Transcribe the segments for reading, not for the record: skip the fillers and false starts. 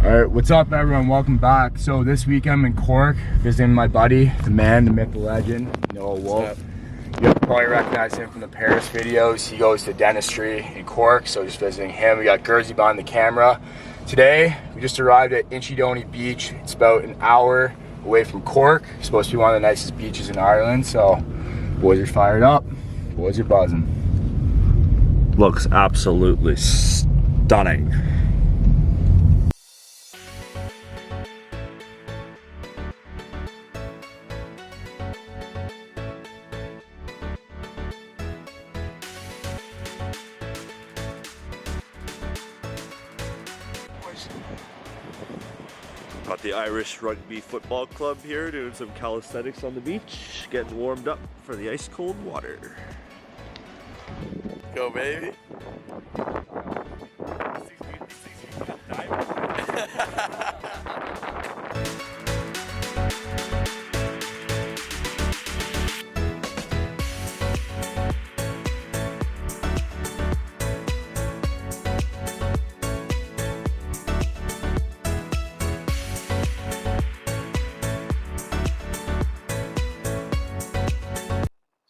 Alright, what's up everyone? Welcome back. So this week I'm in Cork visiting my buddy, the man, the myth, the legend, Noah Wolf. You'll probably recognize him from the Paris videos. He goes to dentistry in Cork, so just visiting him. We got Gursy behind the camera. Today, we just arrived at Inchydoney Beach. It's about an hour away from Cork. It's supposed to be one of the nicest beaches in Ireland, so boys are fired up. Boys are buzzing. Looks absolutely stunning. Got the Irish Rugby Football Club here doing some calisthenics on the beach, getting warmed up for the ice cold water. Go baby!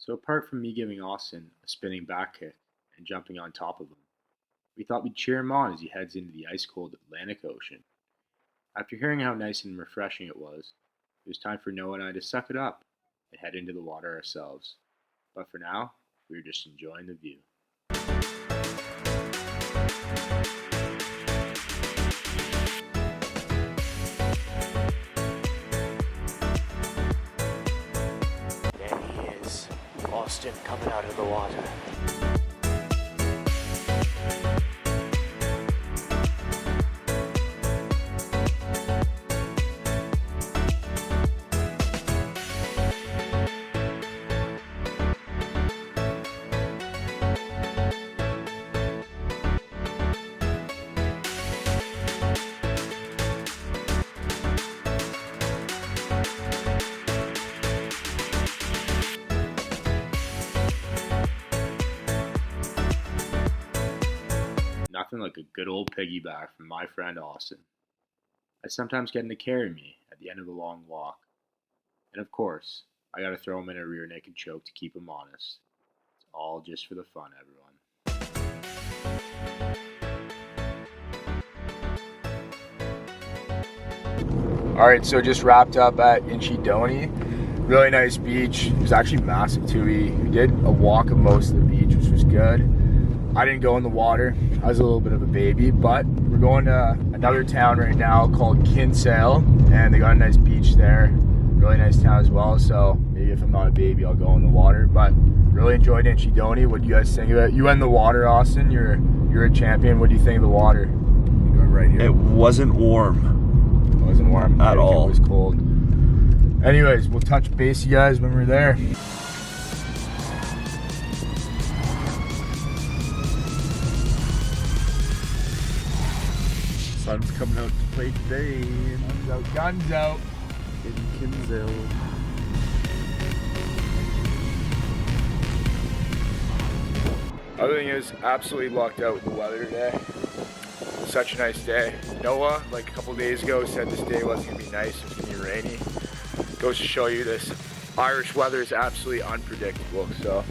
So apart from me giving Austin a spinning back kick and jumping on top of him, we thought we'd cheer him on as he heads into the ice-cold Atlantic Ocean. After hearing how nice and refreshing it was time for Noah and I to suck it up and head into the water ourselves. But for now, we're just enjoying the view. There he is, Austin coming out of the water. Nothing like a good old piggyback from my friend Austin. I sometimes get him to carry me at the end of a long walk. And of course, I gotta throw him in a rear naked choke to keep him honest. It's all just for the fun, everyone. Alright, so just wrapped up at Inchydoney. Really nice beach. It was actually massive too. We did a walk of most of the beach, which was good. I didn't go in the water. I was a little bit of a baby, but we're going to another town right now called Kinsale, and they got a nice beach there. Really nice town as well, so maybe if I'm not a baby, I'll go in the water. But really enjoyed Inchydoney. What do you guys think of it? You went in the water, Austin. You're a champion. What do you think of the water? Right here. It wasn't warm. It wasn't warm at all. It was cold. Anyways, we'll touch base, you guys, when we're there. Sun's coming out to play today Guns out. in Kinsale. Other thing is, absolutely lucked out with the weather today. Such a nice day. Noah, like a couple days ago, said this day wasn't gonna be nice, it was gonna be rainy. Goes to show you this Irish weather is absolutely unpredictable, so.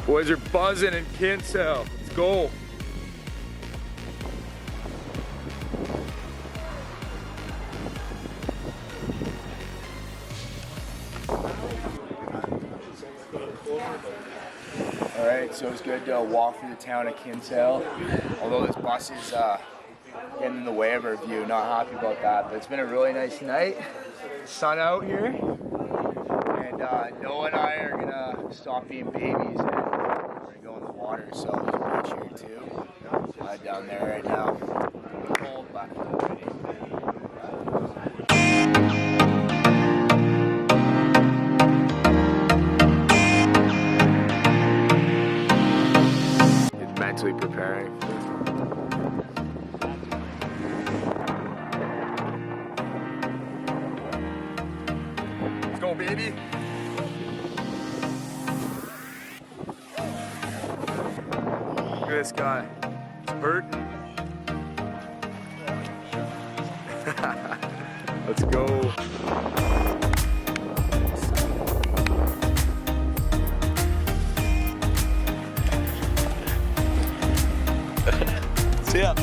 Boys are buzzing in Kinsale. Let's go. Alright, so it's good to walk through the town of Kinsale. Although this bus is getting in the way of our view, not happy about that. But it's been a really nice night. Sun out here. And Noah and I are gonna stop being babies and we're gonna go in the water. So there's a beach here too. Down there right now. Cold, but ready. Mentally preparing. Let's go, baby. Look at this guy. He's hurting. Let's go. See ya.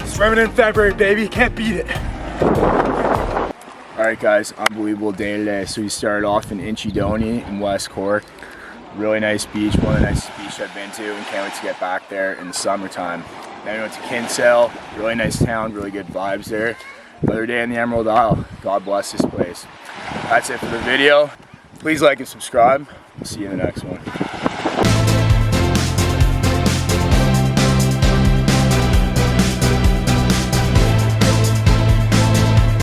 Swimming in February, baby, can't beat it. All right, guys, unbelievable day today. So we started off in Inchydoney in West Cork. Really nice beach, one of the nicest beaches I've been to, and can't wait to get back there in the summertime. Then we went to Kinsale, really nice town, really good vibes there. Another day in the Emerald Isle. God bless this place. That's it for the video. Please like and subscribe. See you in the next one.